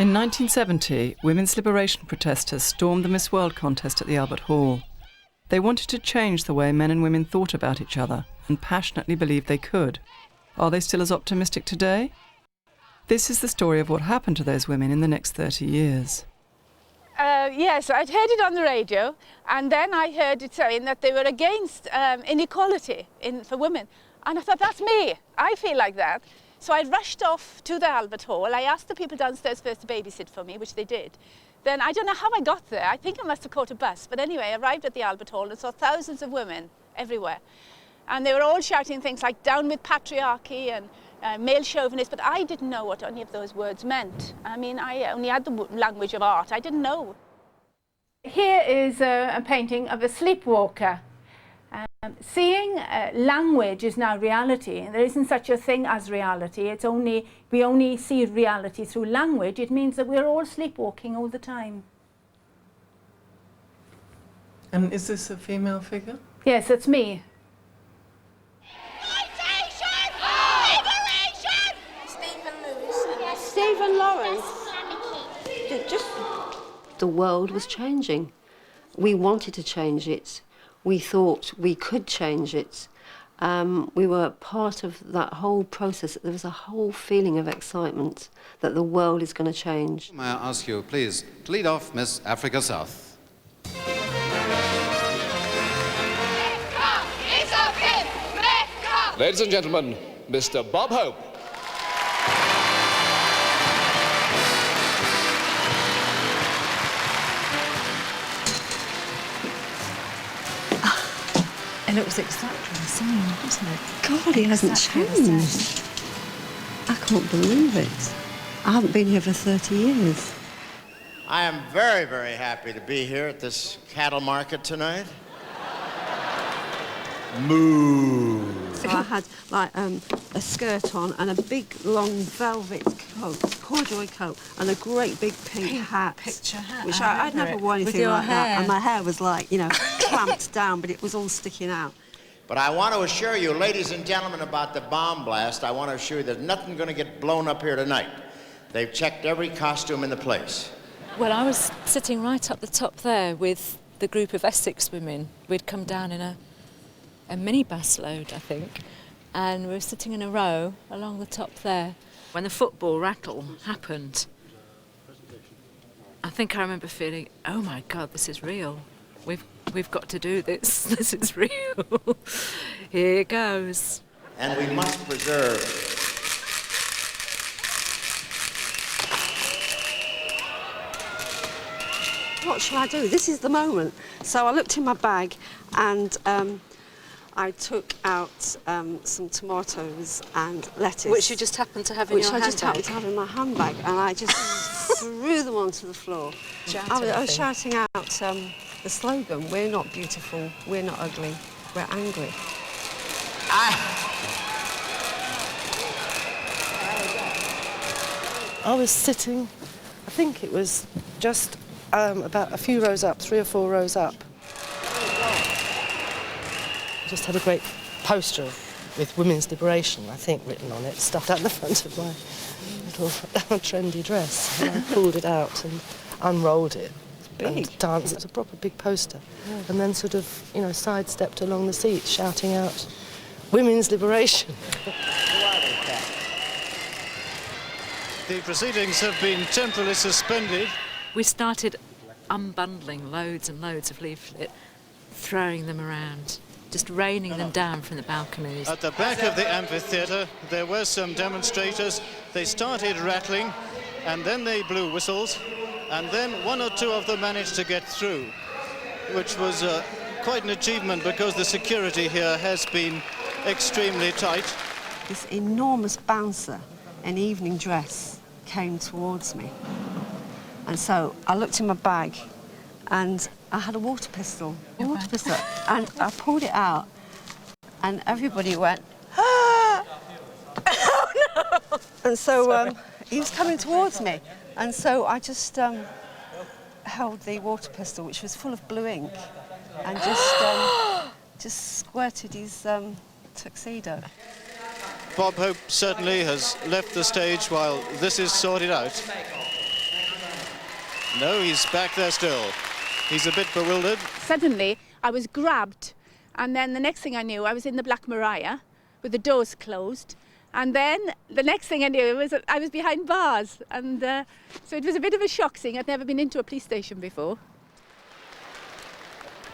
In 1970, women's liberation protesters stormed the Miss World contest at the Albert Hall. They wanted to change the way men and women thought about each other and passionately believed they could. Are they still as optimistic today? This is the story of what happened to those women in the next 30 years. Yes, I'd heard it on the radio, and then I heard it saying that they were against inequality for women. And I thought, that's me. I feel like that. So I rushed off to the Albert Hall. I asked the people downstairs first to babysit for me, which they did. Then I don't know how I got there. I think I must have caught a bus. But anyway, I arrived at the Albert Hall and saw thousands of women everywhere. And they were all shouting things like down with patriarchy and male chauvinist, but I didn't know what any of those words meant. I mean, I only had the language of art. I didn't know. Here is a painting of a sleepwalker. Seeing language is now reality, and there isn't such a thing as reality. We only see reality through language. It means that we're all sleepwalking all the time. And is this a female figure? Yes, it's me. Stephen Lawrence. The world was changing. We wanted to change it. We thought we could change it. We were part of that whole process. There was a whole feeling of excitement that the world is going to change. May I ask you, please, to lead off Miss Africa South. Ladies and gentlemen, Mr. Bob Hope. And it was exactly the same, wasn't it? God, he hasn't changed. I can't believe it. I haven't been here for 30 years. I am very, very happy to be here at this cattle market tonight. Moo. So I had like a skirt on and a big long velvet coat, corduroy coat, and a great big pink hat. Picture hat. Which I'd never worn anything like that. And my hair was like, you know, clamped down, but it was all sticking out. But I want to assure you, ladies and gentlemen, about the bomb blast. I want to assure you there's nothing going to get blown up here tonight. They've checked every costume in the place. Well, I was sitting right up the top there with the group of Essex women. We'd come down in a minibus load, I think, and we were sitting in a row along the top there. When the football rattle happened, I think I remember feeling, oh my God, this is real. We've got to do this. This is real. Here goes. And we must preserve. What shall I do? This is the moment. So I looked in my bag and I took out some tomatoes and lettuce. Which you just happened to have in your handbag. Which I just happened to have in my handbag, and I just threw them onto the floor. I was shouting out the slogan, we're not beautiful, we're not ugly, we're angry. I was sitting, I think it was just about a few rows up, 3 or 4 rows up. Just had a great poster with women's liberation, I think, written on it, stuffed out the front of my little trendy dress. And I pulled it out and unrolled it and danced. It was a proper big poster. Yeah. And then sort of, you know, sidestepped along the seat, shouting out, women's liberation. The proceedings have been temporarily suspended. We started unbundling loads and loads of leaflet, throwing them around, just raining them down from the balconies. At the back of the amphitheatre, there were some demonstrators. They started rattling, and then they blew whistles, and then 1 or 2 of them managed to get through, which was quite an achievement because the security here has been extremely tight. This enormous bouncer in evening dress came towards me. And so I looked in my bag and I had a water pistol, and I pulled it out, and everybody went, ah! Oh no! And so he was coming towards me, and so I just held the water pistol, which was full of blue ink, and just squirted his tuxedo. Bob Hope certainly has left the stage while this is sorted out. No, he's back there still. He's a bit bewildered. Suddenly, I was grabbed, and then the next thing I knew, I was in the Black Maria with the doors closed, and then the next thing I knew was I was behind bars, and so it was a bit of a shock seeing I'd never been into a police station before.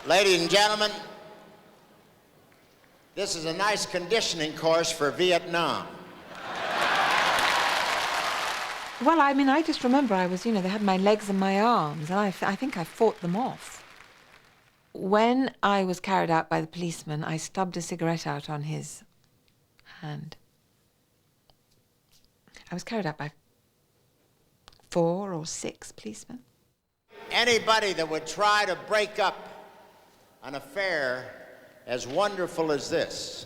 Ladies and gentlemen, this is a nice conditioning course for Vietnam. Well, I mean, I just remember I was, they had my legs and my arms, and I think I fought them off. When I was carried out by the policeman, I stubbed a cigarette out on his hand. I was carried out by 4 or 6 policemen. Anybody that would try to break up an affair as wonderful as this,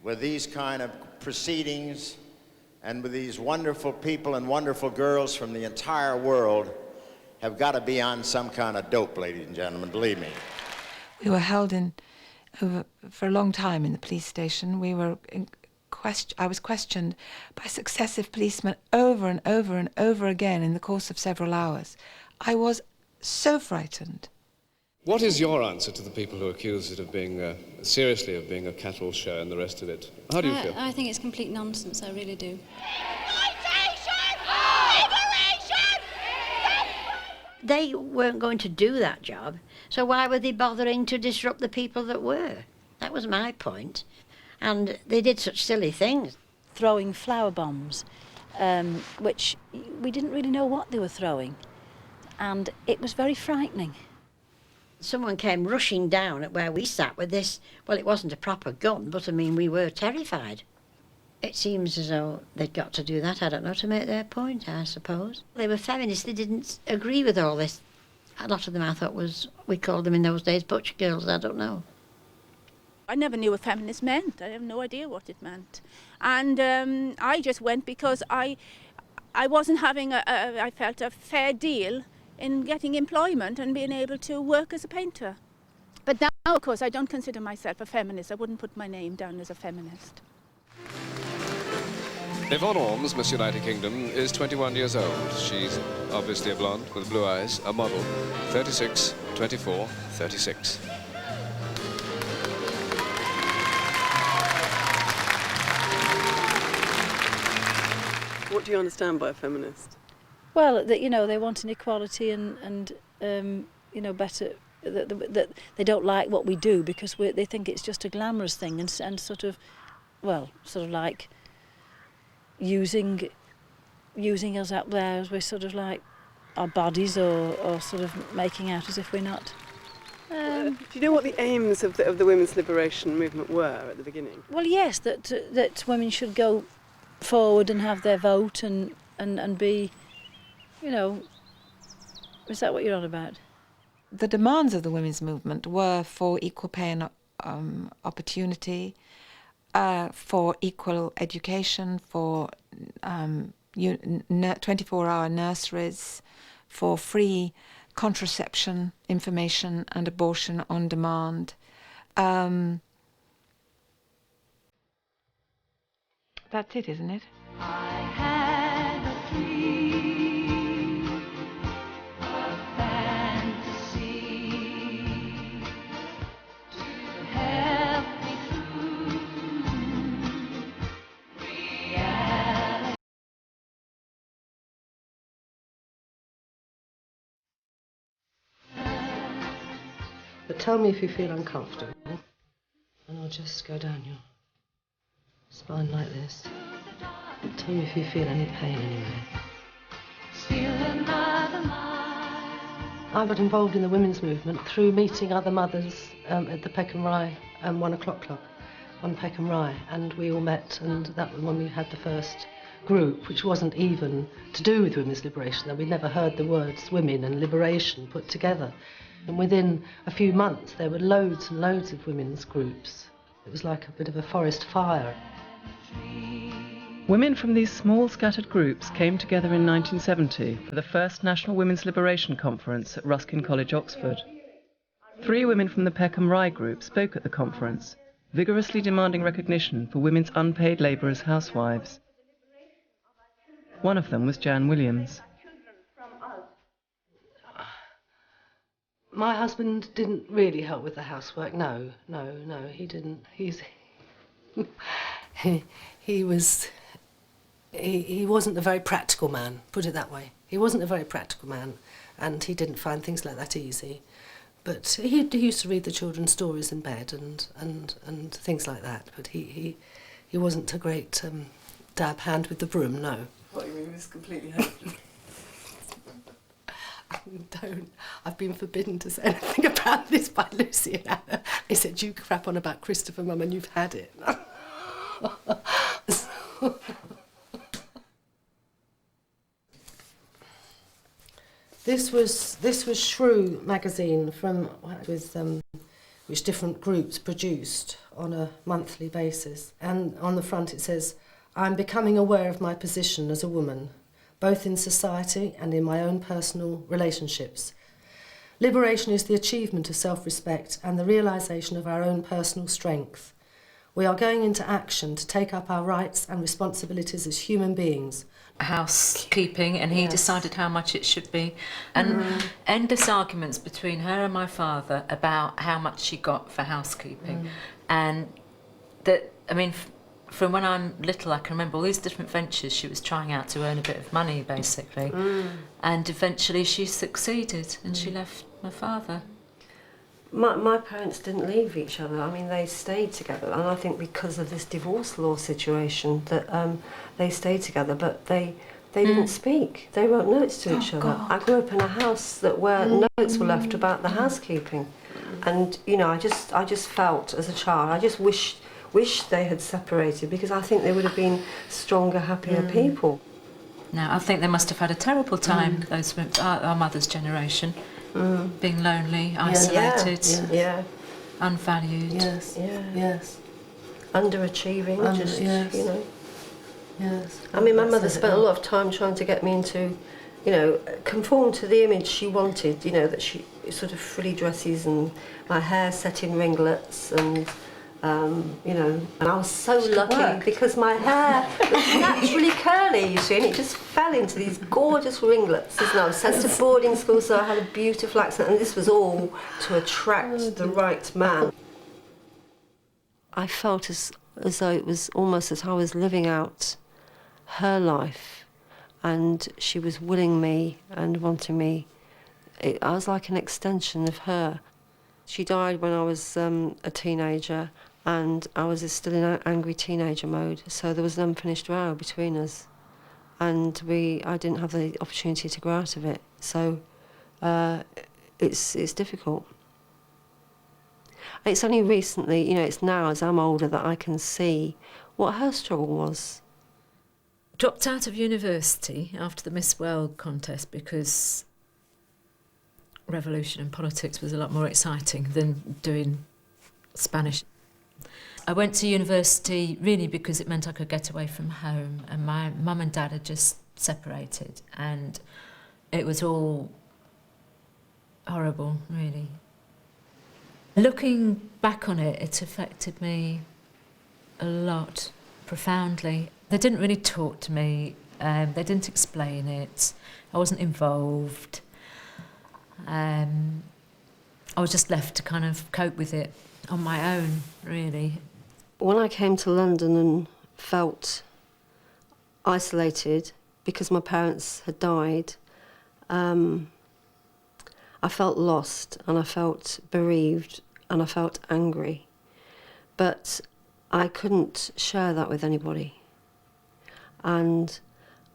with these kind of proceedings, and with these wonderful people and wonderful girls from the entire world, have got to be on some kind of dope, ladies and gentlemen, believe me. We were held for a long time in the police station. I was questioned by successive policemen over and over and over again in the course of several hours. I was so frightened. What is your answer to the people who accuse it of being, seriously, of being a cattle show and the rest of it? How do you feel? I think it's complete nonsense, I really do. They weren't going to do that job, so why were they bothering to disrupt the people that were? That was my point. And they did such silly things. Throwing flower bombs, which we didn't really know what they were throwing, and it was very frightening. Someone came rushing down at where we sat with this, well, it wasn't a proper gun, but I mean, we were terrified. It seems as though they'd got to do that, I don't know, to make their point, I suppose. They were feminists, they didn't agree with all this. A lot of them I thought we called them in those days butch girls, I don't know. I never knew what feminist meant. I have no idea what it meant. And I just went because I wasn't having, I felt, a fair deal in getting employment and being able to work as a painter. But now, of course, I don't consider myself a feminist. I wouldn't put my name down as a feminist. Yvonne Ormes, Miss United Kingdom, is 21 years old. She's obviously a blonde with blue eyes, a model, 36, 24, 36. What do you understand by a feminist? Well, that they want an equality and better. That they don't like what we do because they think it's just a glamorous thing and sort of like using us up there as we're sort of like our bodies or sort of making out as if we're not. Do you know what the aims of the women's liberation movement were at the beginning? Well, yes, that women should go forward and have their vote and be, is that what you're on about? The demands of the women's movement were for equal pay and opportunity, for equal education, for 24-hour nurseries, for free contraception, information and abortion on demand. That's it, isn't it? I had a dream, a fantasy to help me through reality. But tell me if you feel uncomfortable, and I'll just go down your spine like this. Tell me if you feel any pain anywhere. I got involved in the women's movement through meeting other mothers at the Peckham Rye 1 o'clock club on Peckham Rye, and we all met, and that was when we had the first group, which wasn't even to do with women's liberation, though we'd never heard the words women and liberation put together. And within a few months there were loads and loads of women's groups. It was like a bit of a forest fire. Women from these small scattered groups came together in 1970 for the first National Women's Liberation Conference at Ruskin College, Oxford. 3 women from the Peckham Rye group spoke at the conference, vigorously demanding recognition for women's unpaid labour as housewives. One of them was Jan Williams. My husband didn't really help with the housework. No, he didn't. He wasn't a very practical man, put it that way. He wasn't a very practical man, and he didn't find things like that easy. But he used to read the children's stories in bed and things like that. But he wasn't a great dab hand with the broom, no. What you mean is completely hopeless? I've been forbidden to say anything about this by Lucy and Anna. They said, you crap on about Christopher, Mum, and you've had it. This was Shrew magazine from which different groups produced on a monthly basis. And on the front it says, I'm becoming aware of my position as a woman, both in society and in my own personal relationships. Liberation is the achievement of self-respect and the realisation of our own personal strength. We are going into action to take up our rights and responsibilities as human beings. Housekeeping, and he decided how much it should be. And endless arguments between her and my father about how much she got for housekeeping. And that, I mean, from when I'm little, I can remember all these different ventures she was trying out to earn a bit of money, basically. And eventually she succeeded, and she left my father. My parents didn't leave each other. I mean, they stayed together, and I think because of this divorce law situation that they stayed together, but they didn't speak. They wrote notes to each other. God. I grew up in a house where notes were left about the housekeeping, and you know, I just felt as a child, I just wished they had separated, because I think they would have been stronger, happier people. Now, I think they must have had a terrible time, those our mother's generation. Being lonely, isolated, unvalued. Yes. Underachieving, you know. Yes. I mean, my mother spent a lot of time trying to get me into, you know, conform to the image she wanted, you know, that she sort of frilly dresses and my hair set in ringlets and, you know, and I was so lucky because my hair was naturally curly, you see, and it just fell into these gorgeous ringlets. And I was sent to boarding school, so I had a beautiful accent, and this was all to attract the right man. I felt as though it was almost as I was living out her life, and she was willing me and wanting me. I was like an extension of her. She died when I was a teenager, and I was still in angry teenager mode, so there was an unfinished row between us, and I didn't have the opportunity to grow out of it, so it's difficult. It's only recently, you know, it's now as I'm older that I can see what her struggle was. Dropped out of university after the Miss World contest because revolution and politics was a lot more exciting than doing Spanish. I went to university really because it meant I could get away from home, and my mum and dad had just separated, and it was all horrible, really. Looking back on it, it affected me a lot, profoundly. They didn't really talk to me, they didn't explain it, I wasn't involved. I was just left to kind of cope with it on my own, really. When I came to London and felt isolated because my parents had died, I felt lost and I felt bereaved and I felt angry. But I couldn't share that with anybody. And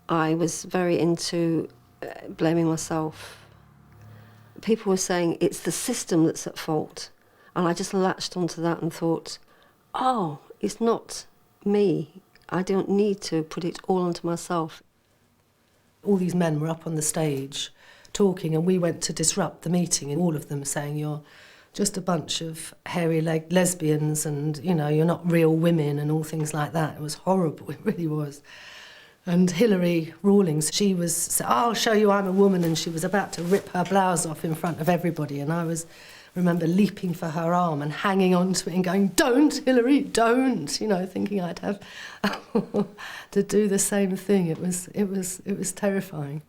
I was very into blaming myself. People were saying it's the system that's at fault. And I just latched onto that and thought, oh, it's not me. I don't need to put it all onto myself. All these men were up on the stage talking, and we went to disrupt the meeting, and all of them saying, you're just a bunch of hairy lesbians and, you know, you're not real women and all things like that. It was horrible, it really was. And Hilary Rawlings, she was, I'll show you I'm a woman, and she was about to rip her blouse off in front of everybody, and I remember leaping for her arm and hanging on to it and going, don't, Hilary, don't, you know, thinking I'd have to do the same thing. It was terrifying.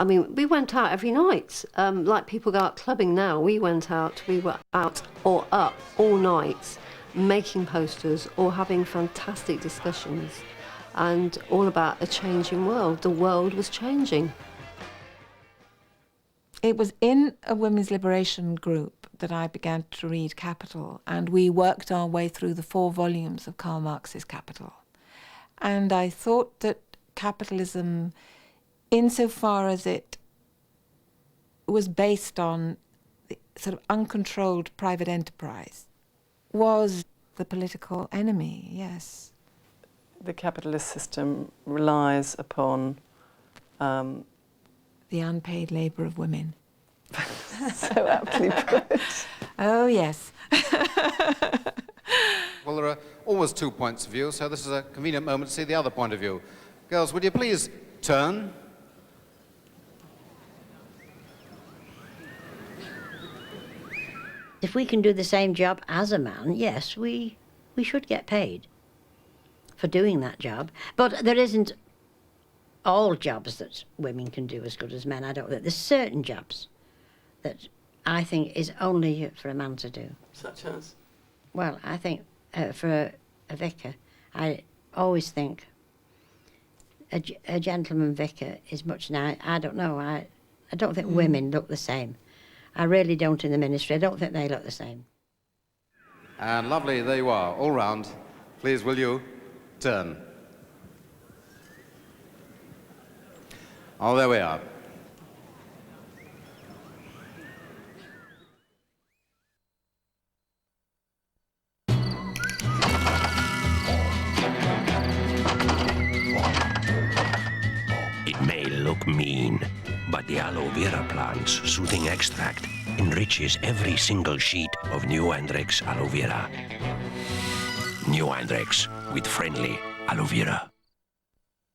I mean, we went out every night. Like people go out clubbing now, we were out or up all night making posters or having fantastic discussions, and all about a changing world. The world was changing. It was in a women's liberation group that I began to read Capital, and we worked our way through the 4 volumes of Karl Marx's Capital. And I thought that capitalism, insofar as it was based on the sort of uncontrolled private enterprise, was the political enemy, yes. The capitalist system relies upon the unpaid labour of women. So aptly put. Oh, yes. Well, there are always 2 points of view, so this is a convenient moment to see the other point of view. Girls, would you please turn? If we can do the same job as a man, yes, we should get paid for doing that job. But there isn't all jobs that women can do as good as men. I don't think. There's certain jobs that I think is only for a man to do. Such as? Well, I think for a vicar, I always think a gentleman vicar is much now. I don't know. I don't think women look the same. I really don't in the ministry. I don't think they look the same. And lovely, there you are, all round. Please, will you turn? Oh, there we are. It may look mean, but the aloe vera plant's soothing extract enriches every single sheet of New Andrex aloe vera. New Andrex with friendly aloe vera.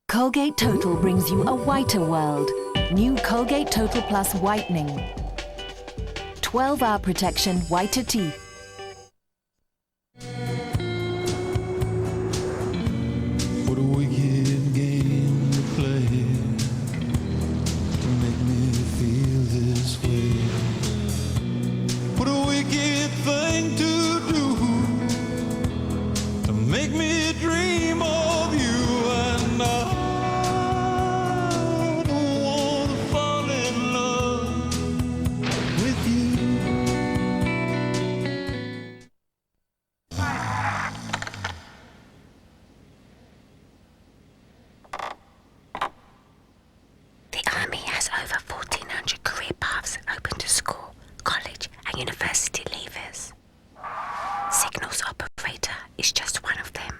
Colgate Total brings you a whiter world. New Colgate Total Plus Whitening. 12-hour protection, whiter teeth. What a wicked game to play to make me feel this way. What a wicked thing to do to make me dream of you, and I don't want to fall in love with you. The Army has over 1,400 career paths open to school, college and university leavers. Signals operator is just one of them.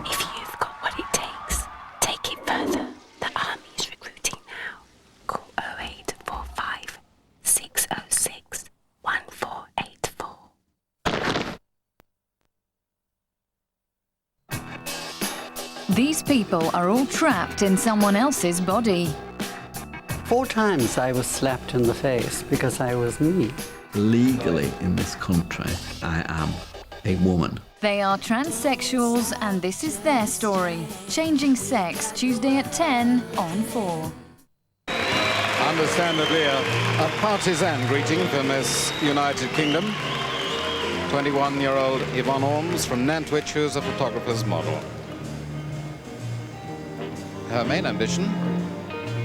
If you've got what it takes, take it further. The Army is recruiting now. Call 0845 606 1484. These people are all trapped in someone else's body. 4 times I was slapped in the face because I was me. Legally in this country, I am a woman. They are transsexuals and this is their story. Changing Sex, Tuesday at 10 on 4. Understandably, a partisan greeting for Miss United Kingdom. 21-year-old Yvonne Orms from Nantwich, who's a photographer's model. Her main ambition,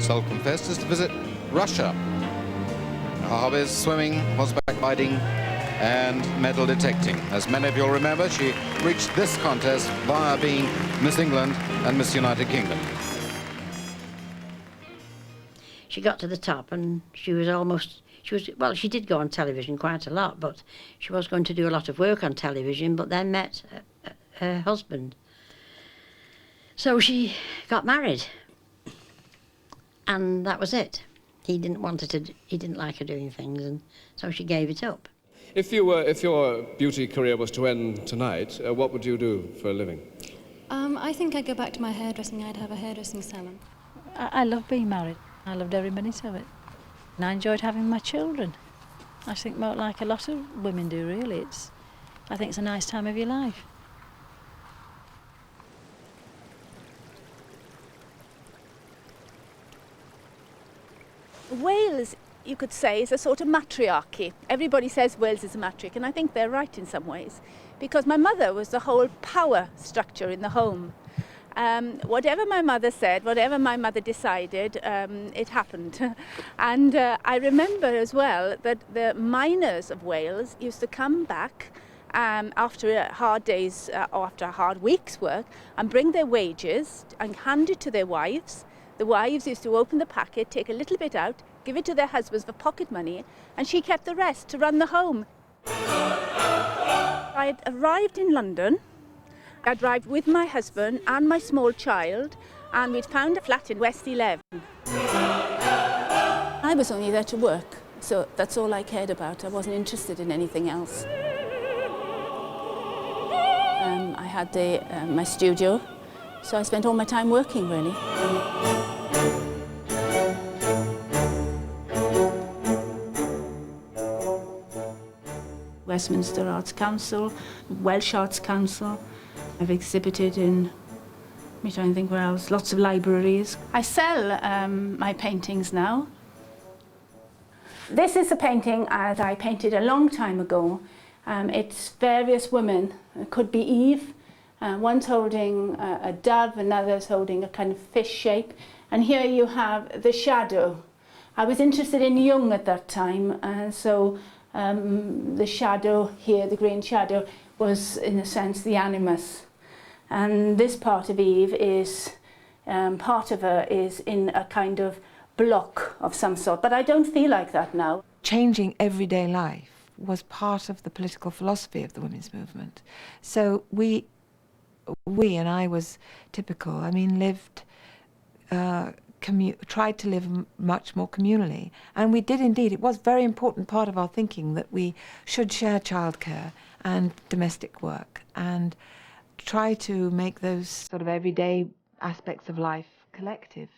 self-confessed, is to visit Russia. Her hobbies: swimming, horseback riding, and metal detecting. As many of you'll remember, she reached this contest via being Miss England and Miss United Kingdom. She got to the top and she did go on television quite a lot, but she was going to do a lot of work on television, but then met her husband. So she got married, and that was it. He didn't like her doing things, and so she gave it up. If your beauty career was to end tonight, what would you do for a living? I think I'd go back to my hairdressing. I'd have a hairdressing salon. I love being married. I loved every minute of it. And I enjoyed having my children. I think more like a lot of women do, really. I think it's a nice time of your life. Wales, you could say, is a sort of matriarchy. Everybody says Wales is a matriarch, and I think they're right in some ways, because my mother was the whole power structure in the home. Whatever my mother said, whatever my mother decided, it happened. And I remember as well that the miners of Wales used to come back after hard days or after a hard week's work and bring their wages and hand it to their wives. The wives used to open the packet, take a little bit out, give it to their husbands for pocket money, and she kept the rest to run the home. I had arrived in London. I'd arrived with my husband and my small child, and we'd found a flat in West 11. I was only there to work, so that's all I cared about. I wasn't interested in anything else. I had my studio, so I spent all my time working, really. Westminster Arts Council, Welsh Arts Council. I've exhibited in, I'm trying to think where else, lots of libraries. I sell my paintings now. This is a painting that I painted a long time ago. It's various women. It could be Eve. One's holding a dove, another's holding a kind of fish shape. And here you have the shadow. I was interested in Jung at that time, so the shadow here, the green shadow, was in a sense the animus. And this part of Eve is, part of her is in a kind of block of some sort, but I don't feel like that now. Changing everyday life was part of the political philosophy of the women's movement. So we and I was typical, I mean, lived, tried to live much more communally. And we did indeed. It was a very important part of our thinking that we should share childcare and domestic work and try to make those sort of everyday aspects of life collective.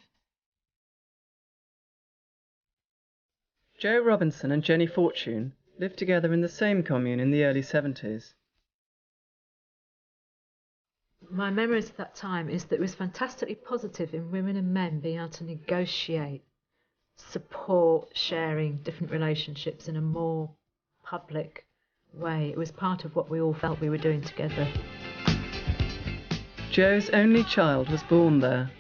Jo Robinson and Jenny Fortune lived together in the same commune in the early 70s. My memories of that time is that it was fantastically positive in women and men being able to negotiate, support, sharing different relationships in a more public way. It was part of what we all felt we were doing together. Jo's only child was born there.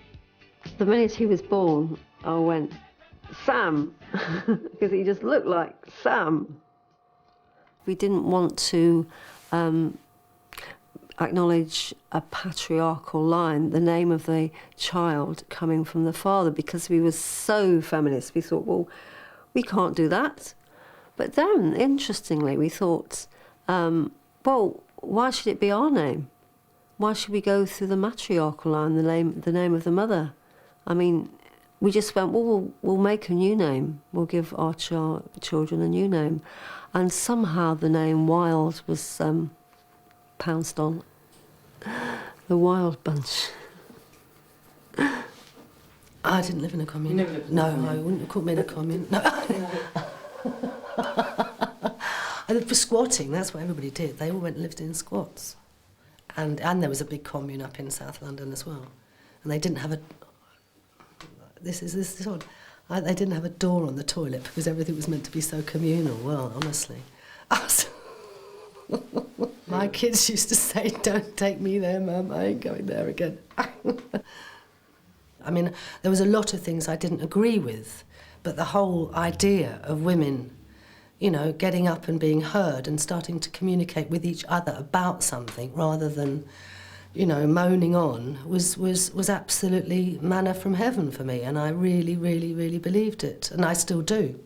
The minute he was born, I went, Sam, because he just looked like Sam. We didn't want to acknowledge a patriarchal line, the name of the child coming from the father, because we were so feminist. We thought, well, we can't do that. But then, interestingly, we thought, well, why should it be our name? Why should we go through the matriarchal line, the name of the mother? I mean, we just went, well, we'll make a new name. We'll give our children a new name. And somehow the name Wild was pounced on. The Wild Bunch. I didn't live in a commune. You never lived in a commune? No, I wouldn't have called me in a commune. No. I lived for squatting, that's what everybody did. They all went and lived in squats. And there was a big commune up in South London as well. And they didn't have a... This is odd. They didn't have a door on the toilet because everything was meant to be so communal. Well, honestly. My kids used to say, don't take me there, Mum, I ain't going there again. I mean, there was a lot of things I didn't agree with, but the whole idea of women, you know, getting up and being heard and starting to communicate with each other about something rather than, you know, moaning on was absolutely manna from heaven for me, and I really, really, really believed it, and I still do.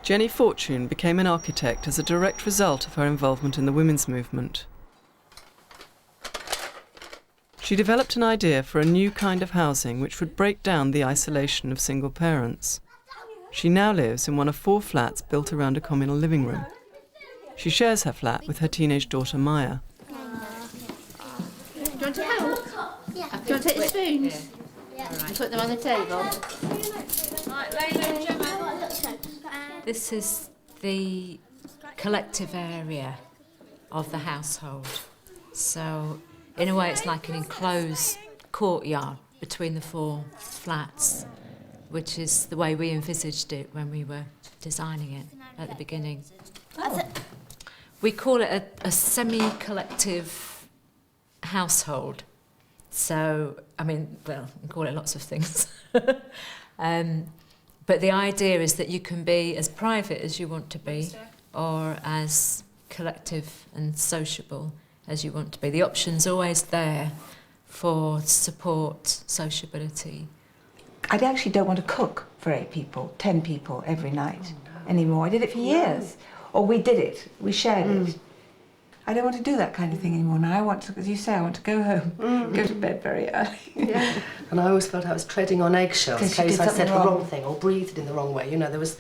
Jenny Fortune became an architect as a direct result of her involvement in the women's movement. She developed an idea for a new kind of housing which would break down the isolation of single parents. She now lives in one of 4 flats built around a communal living room. She shares her flat with her teenage daughter Maya. Do you want to help? Yeah. Do you want to take the spoons? Yeah. And put them on the table? This is the collective area of the household. So in a way it's like an enclosed courtyard between the 4 flats, which is the way we envisaged it when we were designing it at the beginning. We call it a semi-collective household. So, I mean, well, we can call it lots of things. But the idea is that you can be as private as you want to be, or as collective and sociable as you want to be. The option's always there for support, sociability. I actually don't want to cook for 8 people, 10 people every night anymore. I did it for years. Or we did it, we shared it. I don't want to do that kind of thing anymore now. I want to, as you say, I want to go home, go to bed very early. Yeah. And I always felt I was treading on eggshells in case I said the wrong thing or breathed in the wrong way. You know, there was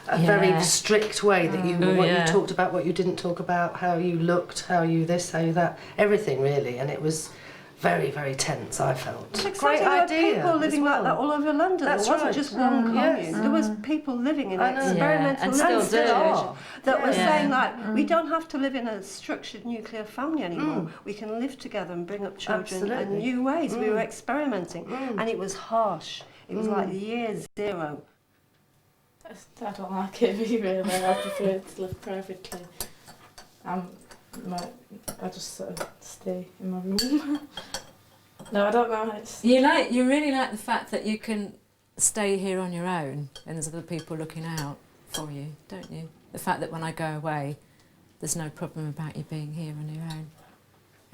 a very strict way that you, you talked about, what you didn't talk about, how you looked, how you this, how you that, everything really. And it was very, very tense, I felt. It's great idea. People living like that all over London. It wasn't just one commune. There was people living in experimental living still that were saying like, we don't have to live in a structured nuclear family anymore. We can live together and bring up children in new ways. We were experimenting, and it was harsh. It was like year 0. I don't like it really. I prefer to live privately. I just sort of stay in my room. No, I don't know. You really like the fact that you can stay here on your own and there's other people looking out for you, don't you? The fact that when I go away, there's no problem about you being here on your own.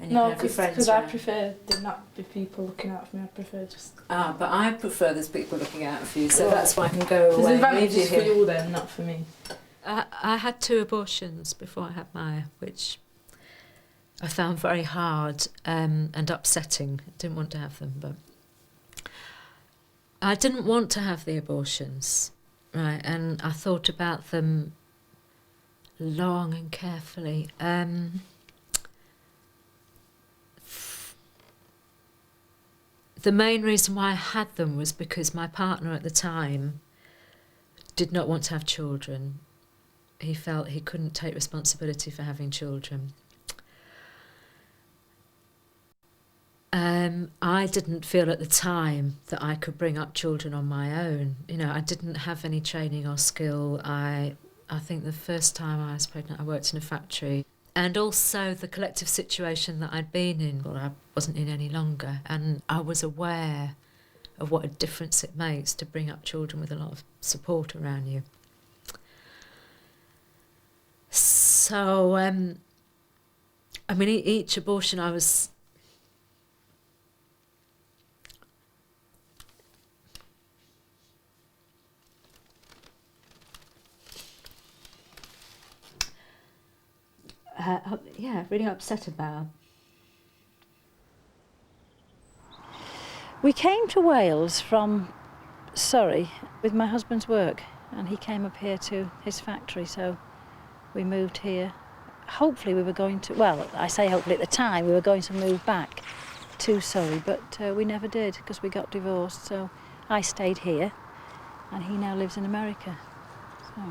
And you no, can have your friends because I around. prefer there not be people looking out for me. I prefer just... But I prefer there's people looking out for you, so that's why I can go away. There's advantages for you then, not for me. I had 2 abortions before I had Maya, which I found very hard and upsetting. I didn't want to have them, but I didn't want to have the abortions, right? And I thought about them long and carefully. The main reason why I had them was because my partner at the time did not want to have children. He felt he couldn't take responsibility for having children. I didn't feel at the time that I could bring up children on my own. You know, I didn't have any training or skill. I think the first time I was pregnant, I worked in a factory. And also the collective situation that I'd been in, well, I wasn't in any longer. And I was aware of what a difference it makes to bring up children with a lot of support around you. So, I mean, each abortion I was... really upset about. We came to Wales from Surrey with my husband's work, and he came up here to his factory, so we moved here. Hopefully we were going to, well, I say hopefully at the time, we were going to move back to Surrey, but we never did because we got divorced, so I stayed here, and he now lives in America. So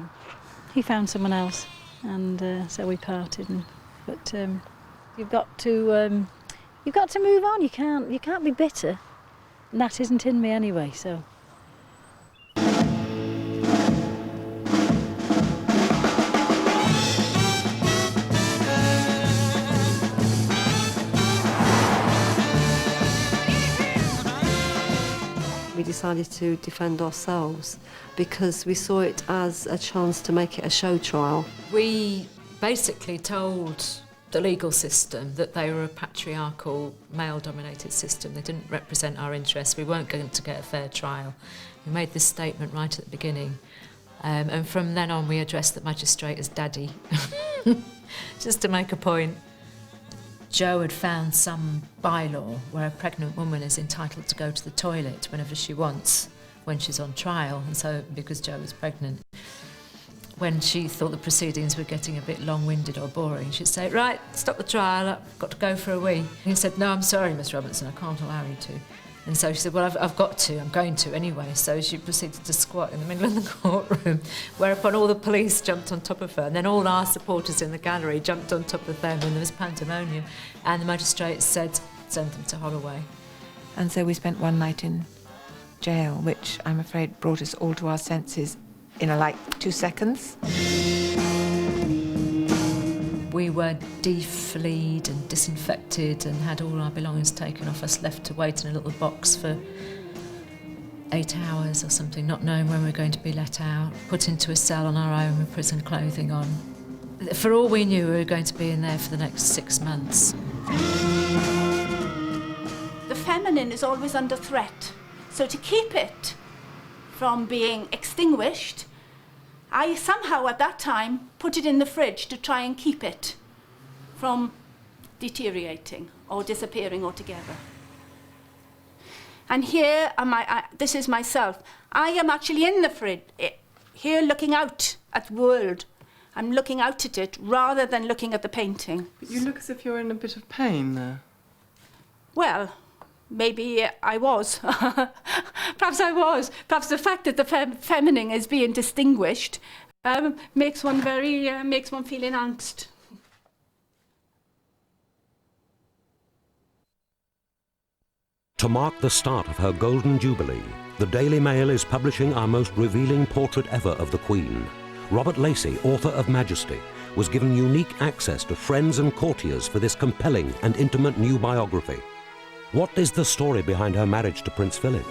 he found someone else, and so we parted. But you've got to move on. You can't be bitter. And that isn't in me anyway. So. We decided to defend ourselves because we saw it as a chance to make it a show trial. We basically told the legal system that they were a patriarchal, male-dominated system. They didn't represent our interests. We weren't going to get a fair trial. We made this statement right at the beginning. And from then on, we addressed the magistrate as Daddy, just to make a point. Joe had found some bylaw where a pregnant woman is entitled to go to the toilet whenever she wants when she's on trial, and so because Joe was pregnant, when she thought the proceedings were getting a bit long-winded or boring, she'd say, right, stop the trial, I've got to go for a wee. And he said, no, I'm sorry, Miss Robertson, I can't allow you to. And so she said, well, I've got to, I'm going to anyway. So she proceeded to squat in the middle of the courtroom, whereupon all the police jumped on top of her, and then all our supporters in the gallery jumped on top of them, and there was pandemonium. And the magistrate said, send them to Holloway. And so we spent one night in jail, which I'm afraid brought us all to our senses in like 2 seconds. We were defleed and disinfected and had all our belongings taken off us, left to wait in a little box for 8 hours or something, not knowing when we were going to be let out, put into a cell on our own with prison clothing on. For all we knew, we were going to be in there for the next 6 months. The feminine is always under threat, so to keep it from being extinguished, I somehow at that time put it in the fridge to try and keep it from deteriorating or disappearing altogether. And here am this is myself. I am actually in the fridge, here looking out at the world. I'm looking out at it rather than looking at the painting. But you look as if you're in a bit of pain there. Well, maybe I was. Perhaps I was. Perhaps the fact that the feminine is being distinguished makes one feel in angst. To mark the start of her Golden Jubilee, the Daily Mail is publishing our most revealing portrait ever of the Queen. Robert Lacey, author of Majesty, was given unique access to friends and courtiers for this compelling and intimate new biography. What is the story behind her marriage to Prince Philip?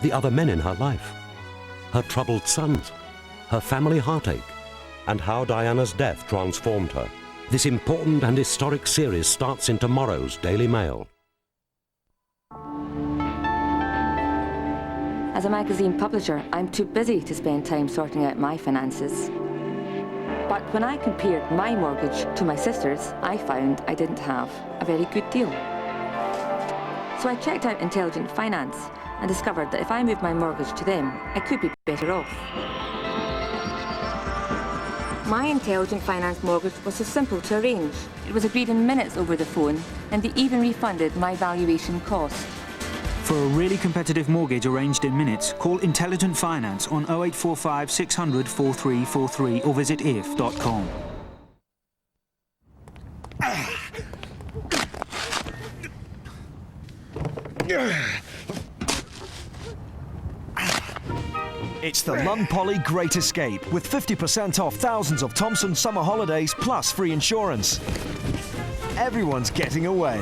The other men in her life? Her troubled sons? Her family heartache? And how Diana's death transformed her? This important and historic series starts in tomorrow's Daily Mail. As a magazine publisher, I'm too busy to spend time sorting out my finances. But when I compared my mortgage to my sister's, I found I didn't have a very good deal. So I checked out Intelligent Finance and discovered that if I moved my mortgage to them, I could be better off. My Intelligent Finance mortgage was so simple to arrange. It was agreed in minutes over the phone, and they even refunded my valuation cost. For a really competitive mortgage arranged in minutes, call Intelligent Finance on 0845 600 4343 or visit if.com. It's the Lund Poly Great Escape with 50% off thousands of Thomson summer holidays plus free insurance. Everyone's getting away.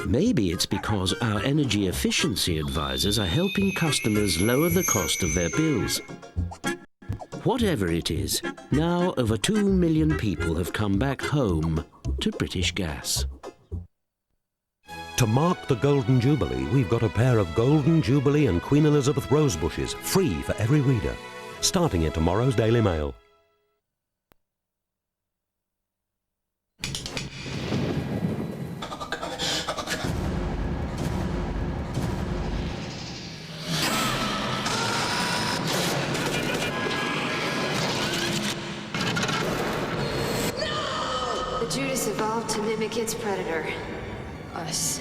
Maybe it's because our energy efficiency advisors are helping customers lower the cost of their bills. Whatever it is, now over 2 million people have come back home to British Gas. To mark the Golden Jubilee, we've got a pair of Golden Jubilee and Queen Elizabeth rose bushes, free for every reader, starting in tomorrow's Daily Mail. Judas evolved to mimic its predator, us.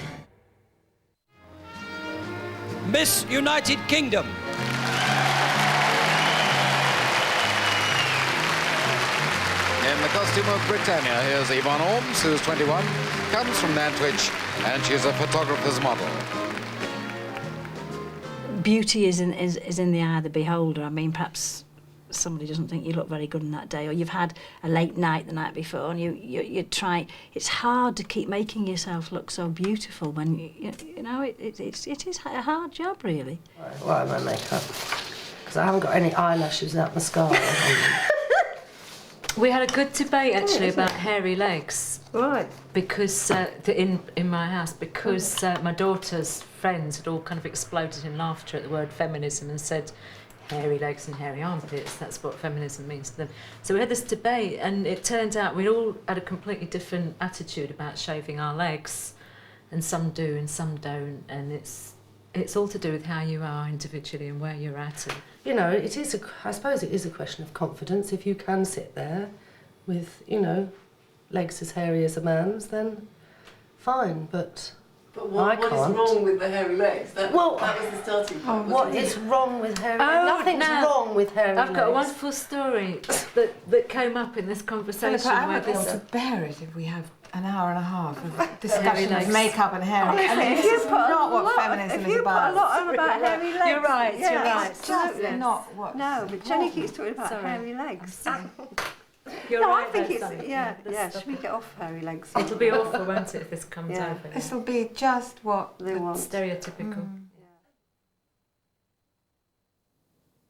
Miss United Kingdom. In the costume of Britannia, here's Yvonne Orms, who's 21, comes from Nantwich, and she's a photographer's model. Beauty is in the eye of the beholder. I mean, perhaps somebody doesn't think you look very good on that day, or you've had a late night the night before, and you try. It's hard to keep making yourself look so beautiful when you know it is a hard job, really. Why am I makeup? Because I haven't got any eyelashes without mascara. We had a good debate actually about hairy legs. Right. Because in my house, because my daughter's friends had all kind of exploded in laughter at the word feminism and said hairy legs and hairy armpits, that's what feminism means to them. So we had this debate, and it turned out we all had a completely different attitude about shaving our legs, and some do and some don't, and it's all to do with how you are individually and where you're at. And you know, it is I suppose it is a question of confidence. If you can sit there with, you know, legs as hairy as a man's, then fine, but what is wrong with the hairy legs? That was the starting point. What is wrong with hairy legs? Nothing's wrong with hairy legs. I've got a wonderful story that came up in this conversation. I won't be able to bear it if we have an hour and a half of discussion of makeup and hair. Honestly, I mean, this is not what feminism is about. If you put a lot on about hairy legs... You're right, yeah, you're right. It's just not what... No, but Jenny keeps talking about hairy legs. You're no, right, I think though, it's... Yeah, should we get off hairy legs? It'll be awful, won't it, if this comes over? This will be just what they want. Stereotypical.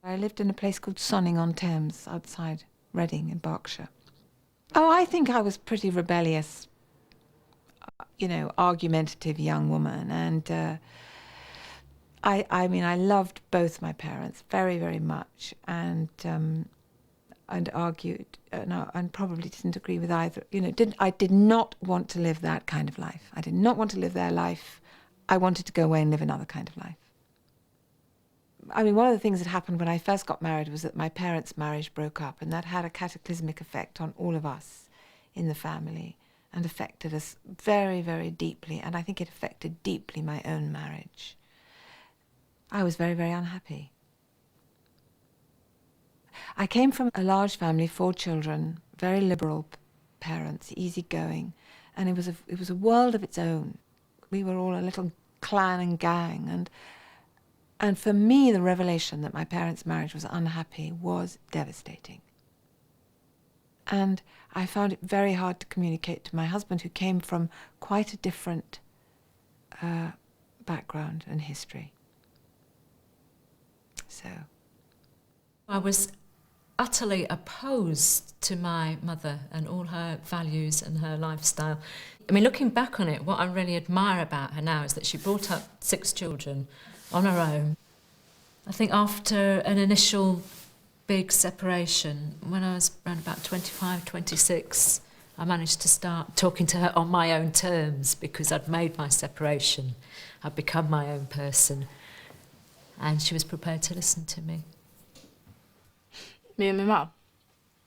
I lived in a place called Sonning-on-Thames, outside Reading in Berkshire. Oh, I think I was pretty rebellious, you know, argumentative young woman, and I mean, I loved both my parents very, very much, and argued, and probably didn't agree with either. You know, I did not want to live that kind of life. I did not want to live their life. I wanted to go away and live another kind of life. I mean, one of the things that happened when I first got married was that my parents' marriage broke up, and that had a cataclysmic effect on all of us in the family and affected us very, very deeply, and I think it affected deeply my own marriage. I was very, very unhappy. I came from a large family, 4 children, very liberal parents, easygoing, and it was a world of its own. We were all a little clan and gang, and for me, the revelation that my parents' marriage was unhappy was devastating. And I found it very hard to communicate to my husband, who came from quite a different background and history. So I was utterly opposed to my mother and all her values and her lifestyle. I mean, looking back on it, what I really admire about her now is that she brought up 6 children on her own. I think after an initial big separation, when I was around about 25, 26, I managed to start talking to her on my own terms because I'd made my separation. I'd become my own person. And she was prepared to listen to me. Me and my mum,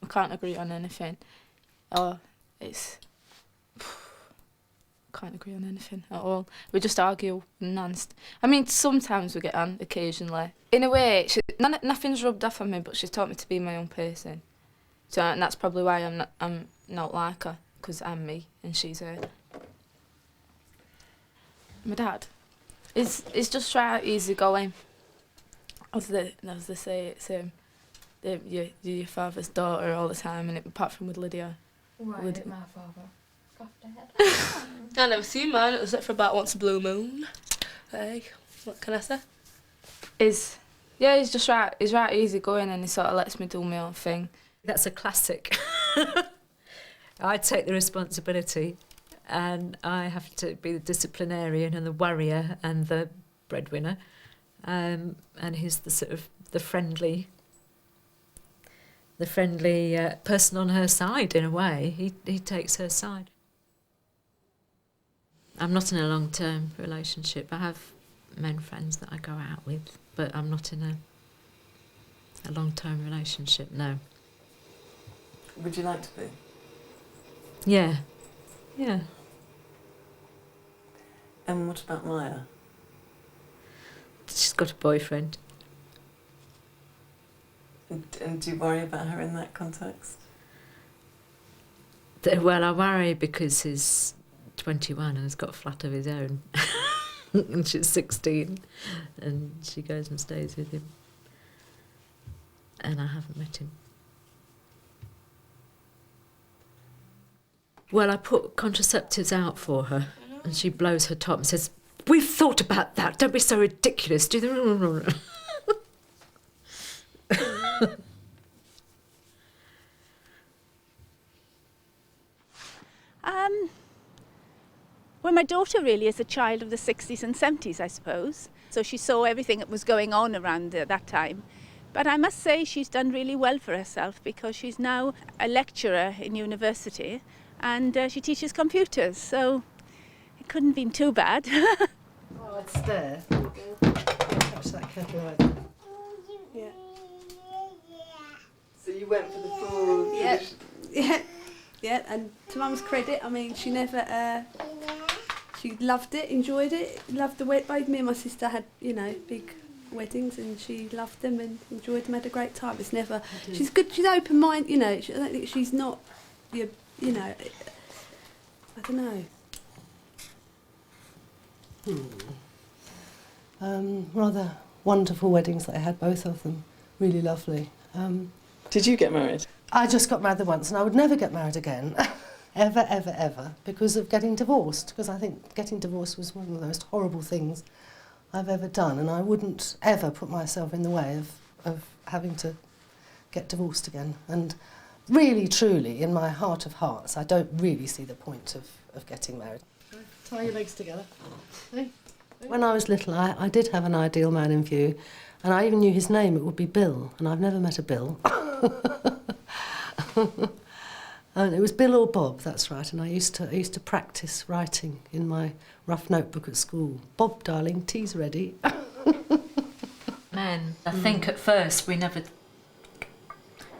we can't agree on anything. Can't agree on anything at all. We just argue non-stop. I mean, sometimes we get on, occasionally. In a way, nothing's rubbed off on me, but she's taught me to be my own person. So, and that's probably why I'm not like her, because I'm me and she's her. My dad, he's just right easygoing. As they say, it's you're your father's daughter all the time, and apart from with Lydia. Why Lydia. my father? I never seen mine. It was for about once a blue moon. Hey, what can I say? He's just right. He's right easy going, and he sort of lets me do my own thing. That's a classic. I take the responsibility, and I have to be the disciplinarian and the worrier and the breadwinner, and he's the sort of the friendly person on her side in a way. He takes her side. I'm not in a long-term relationship. I have men friends that I go out with, but I'm not in a long-term relationship, no. Would you like to be? Yeah. And what about Maya? She's got a boyfriend. And do you worry about her in that context? Well, I worry because he's 21 and has got a flat of his own. And she's 16 and she goes and stays with him. And I haven't met him. Well, I put contraceptives out for her and she blows her top and says, "We've thought about that. Don't be so ridiculous. Do the..." Well, my daughter really is a child of the 60s and 70s, I suppose. So she saw everything that was going on around that time. But I must say she's done really well for herself, because she's now a lecturer in university and she teaches computers. So it couldn't have been too bad. Oh, it's there. Touch that kettle right there. Yeah. So you went for the full... Yeah. Yeah. Yeah, and to Mum's credit, I mean, she never... she loved it, enjoyed it, loved the both me and my sister had, you know, big weddings, and she loved them and enjoyed them, had a great time. It's never... She's good, she's open-minded, you know, I don't think she's not, you know, I don't know. Rather wonderful weddings that I had, both of them. Really lovely. Did you get married? I just got married once, and I would never get married again. Ever, ever, ever, because of getting divorced. Because I think getting divorced was one of the most horrible things I've ever done, and I wouldn't ever put myself in the way of having to get divorced again. And really, truly, in my heart of hearts, I don't really see the point of getting married. Tie your legs together. Hey. When I was little, I did have an ideal man in view, and I even knew his name. It would be Bill, and I've never met a Bill. And it was Bill or Bob, that's right, and I used to practice writing in my rough notebook at school. Bob, darling, tea's ready. Men, I think at first we never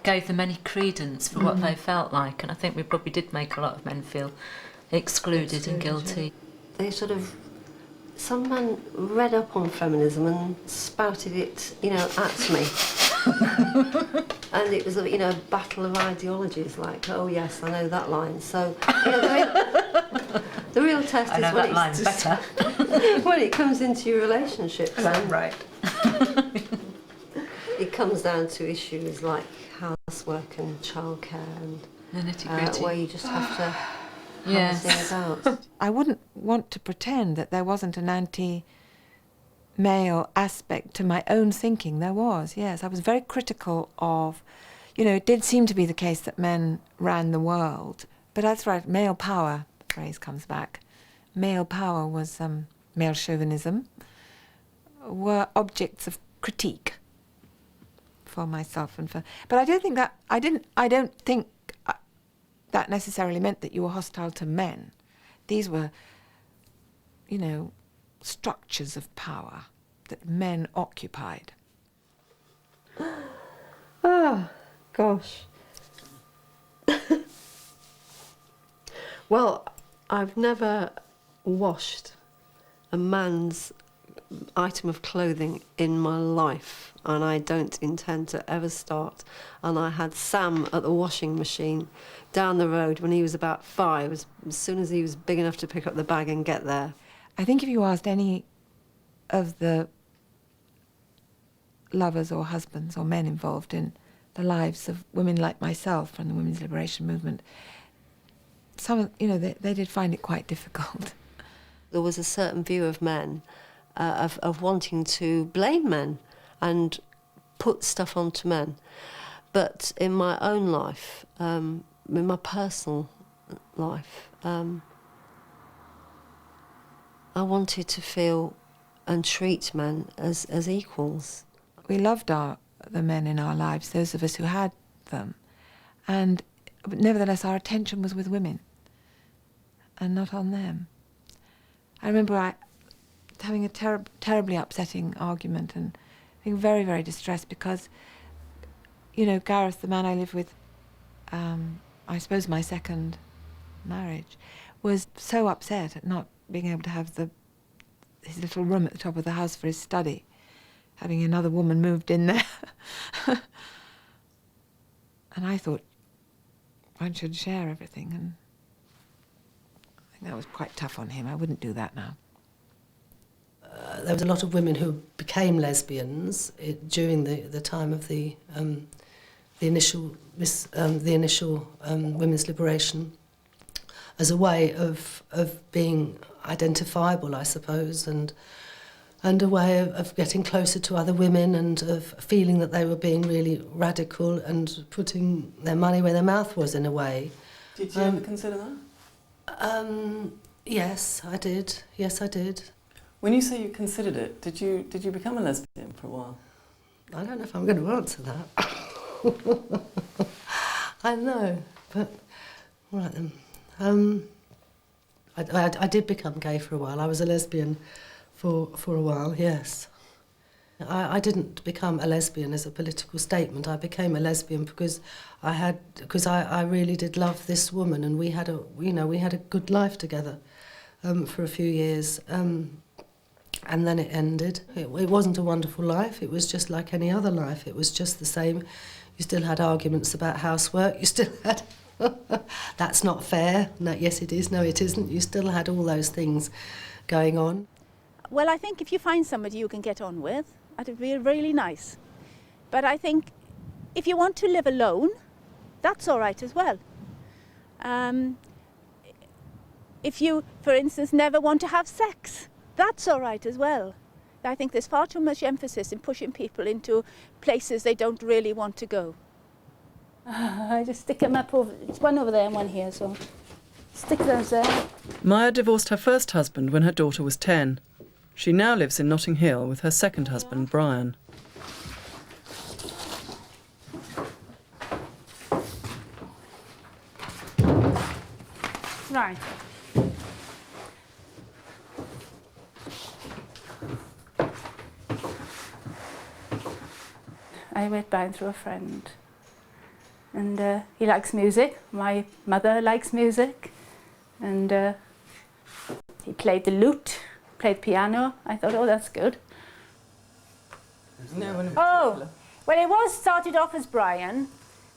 gave them any credence for what they felt like, and I think we probably did make a lot of men feel excluded and guilty. They sort of... Some man read up on feminism and spouted it, you know, at me. And it was a, you know, battle of ideologies, like, oh yes, I know that line. So, you know, the real test I know is when that line's better. when it comes into your relationships. Right. It comes down to issues like housework and childcare and the nitty-gritty. where you just have to Yes. things out. I wouldn't want to pretend that there wasn't an anti-male aspect to my own thinking. There was, yes. I was very critical of, you know, it did seem to be the case that men ran the world. But that's right, male power, the phrase comes back. Male power was male chauvinism, were objects of critique for myself and for... But I don't think that, I don't think that necessarily meant that you were hostile to men. These were, you know, structures of power that men occupied. Oh, gosh. Well, I've never washed a man's item of clothing in my life, and I don't intend to ever start. And I had Sam at the washing machine down the road when he was about 5, as soon as he was big enough to pick up the bag and get there. I think if you asked any of the lovers or husbands or men involved in the lives of women like myself from the women's liberation movement, some, you know, they did find it quite difficult. There was a certain view of men, of wanting to blame men and put stuff onto men. But in my own life, in my personal life, I wanted to feel and treat men as equals. We loved the men in our lives, those of us who had them, and nevertheless our attention was with women and not on them. I remember having a terribly upsetting argument and being very, very distressed because, you know, Gareth, the man I live with, I suppose my second marriage, was so upset at not being able to have his little room at the top of the house for his study, having another woman moved in there. And I thought one should share everything, and I think that was quite tough on him. I wouldn't do that now. There was a lot of women who became lesbians during the time of the initial women's liberation, as a way of being identifiable, I suppose, and a way of getting closer to other women and of feeling that they were being really radical and putting their money where their mouth was, in a way. Did you ever consider that? Yes, I did. Yes, I did. When you say you considered it, did you become a lesbian for a while? I don't know if I'm going to answer that. I know, but right then. I did become gay for a while. I was a lesbian for a while, yes. I didn't become a lesbian as a political statement. I became a lesbian because I really did love this woman, and we had a good life together for a few years. And then it ended. It wasn't a wonderful life. It was just like any other life. It was just the same. You still had arguments about housework. You still had, that's not fair. No, yes, it is. No, it isn't. You still had all those things going on. Well, I think if you find somebody you can get on with, that'd be really nice. But I think if you want to live alone, that's all right as well. If you, for instance, never want to have sex, that's all right as well. I think there's far too much emphasis in pushing people into places they don't really want to go. I just stick them up over, it's one over there and one here, so stick those there. Maya divorced her first husband when her daughter was 10. She now lives in Notting Hill with her second husband, Brian. Right. I met Brian through a friend, and he likes music. My mother likes music, and he played the lute, played piano. I thought, oh, that's good. Oh, well, it started off as Brian,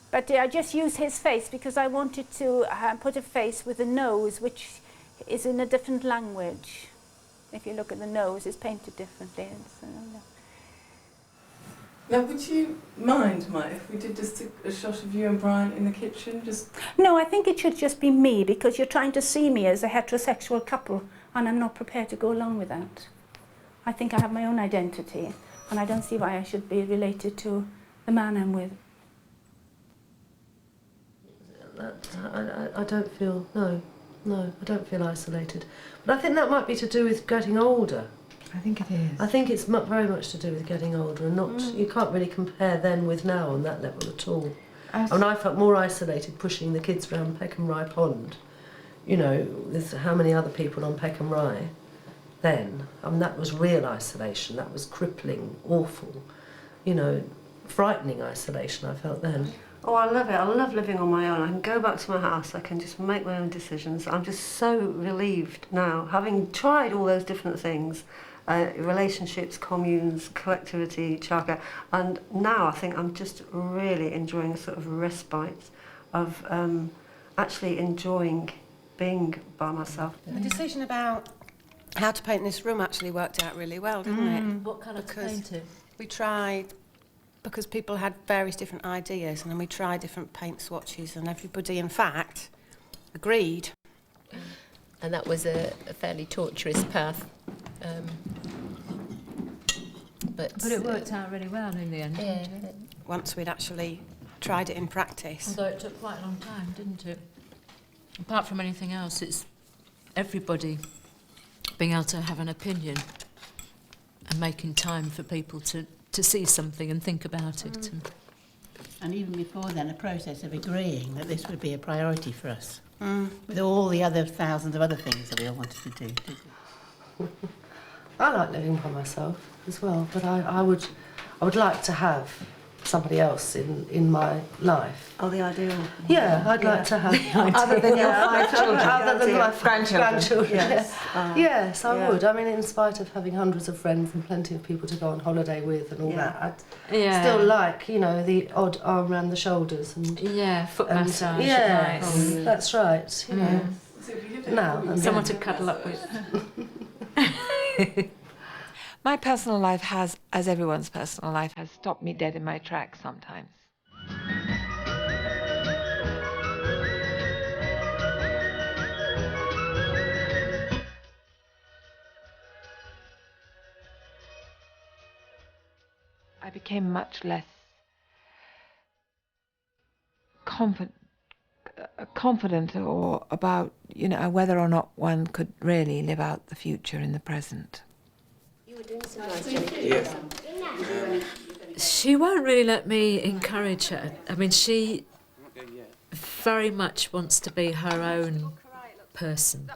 but I just used his face because I wanted to put a face with a nose, which is in a different language. If you look at the nose, it's painted differently. Now, would you mind, Maya, if we did just a shot of you and Brian in the kitchen? No, I think it should just be me, because you're trying to see me as a heterosexual couple, and I'm not prepared to go along with that. I think I have my own identity, and I don't see why I should be related to the man I'm with. I don't feel, no, I don't feel isolated. But I think that might be to do with getting older. I think it is. I think it's very much to do with getting older, and not you can't really compare then with now on that level at all. And I felt more isolated pushing the kids around Peckham Rye Pond. You know, there's how many other people on Peckham Rye then. I mean, that was real isolation. That was crippling, awful, you know, frightening isolation I felt then. Oh, I love it. I love living on my own. I can go back to my house. I can just make my own decisions. I'm just so relieved now, having tried all those different things. Relationships, communes, collectivity, childcare, and now I think I'm just really enjoying a sort of respite of actually enjoying being by myself. The decision about how to paint this room actually worked out really well, didn't it? What colour to paint it? We tried, because people had various different ideas, and then we tried different paint swatches, and everybody, in fact, agreed. And that was a fairly torturous path. But it worked out really well in the end, didn't it? Once we'd actually tried it in practice. Although it took quite a long time, didn't it? Apart from anything else, it's everybody being able to have an opinion and making time for people to see something and think about it. And even before then, a process of agreeing that this would be a priority for us, with all the other thousands of other things that we all wanted to do. I like living by myself as well, but I would like to have somebody else in my life. Oh, the ideal. Yeah, I'd like to have other than your 5 children, other than my grandchildren. Yes, yes, I would. I mean, in spite of having hundreds of friends and plenty of people to go on holiday with and all that, I'd still like, you know, the odd arm around the shoulders and foot massage. Yes, that's right. You know, now someone to cuddle up with. My personal life has, as everyone's personal life, has stopped me dead in my tracks sometimes. I became much less confident or about, you know, whether or not one could really live out the future in the present. You were doing some nice, Jenny. She won't really let me encourage her. I mean, she very much wants to be her own person.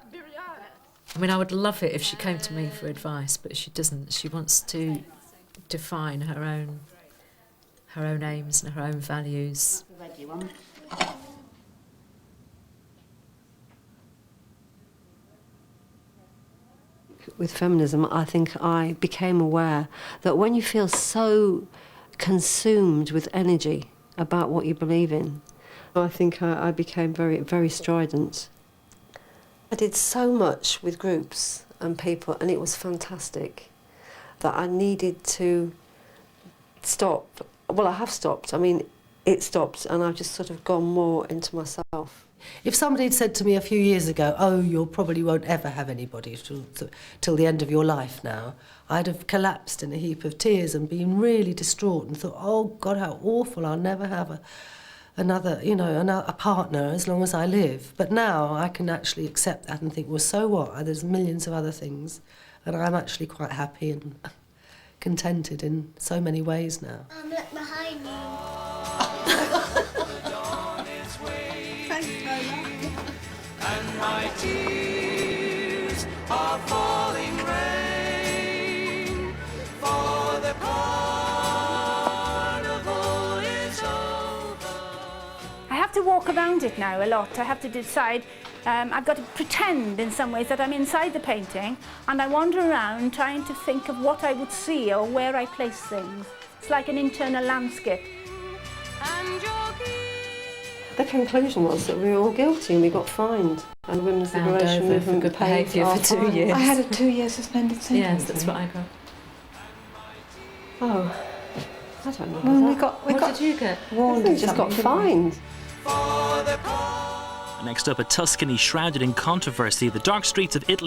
I mean, I would love it if she came to me for advice, but she doesn't. She wants to define her own aims and her own values. With feminism, I think I became aware that when you feel so consumed with energy about what you believe in, I think I became very, very strident. I did so much with groups and people, and it was fantastic, that I needed to stop. Well, I have stopped. I mean, it stopped, and I've just sort of gone more into myself. If somebody had said to me a few years ago, oh, you probably won't ever have anybody till the end of your life now, I'd have collapsed in a heap of tears and been really distraught and thought, oh, God, how awful, I'll never have a partner as long as I live. But now I can actually accept that and think, well, so what? There's millions of other things, and I'm actually quite happy and contented in so many ways now. Look behind you. And my tears are falling rain, for the carnival is over. I have to walk around it now a lot. I have to decide. I've got to pretend in some ways that I'm inside the painting, and I wander around trying to think of what I would see or where I place things. It's like an internal landscape. The conclusion was that we were all guilty and we got fined. And Women's Liberation Movement good paid behaviour our for 2 fine. years. I had a 2-year suspended sentence. Yes, that's what I got. Oh, I don't know. Well, What did you get? Warned. We just got fined. Next up, a Tuscany shrouded in controversy, the dark streets of Italy.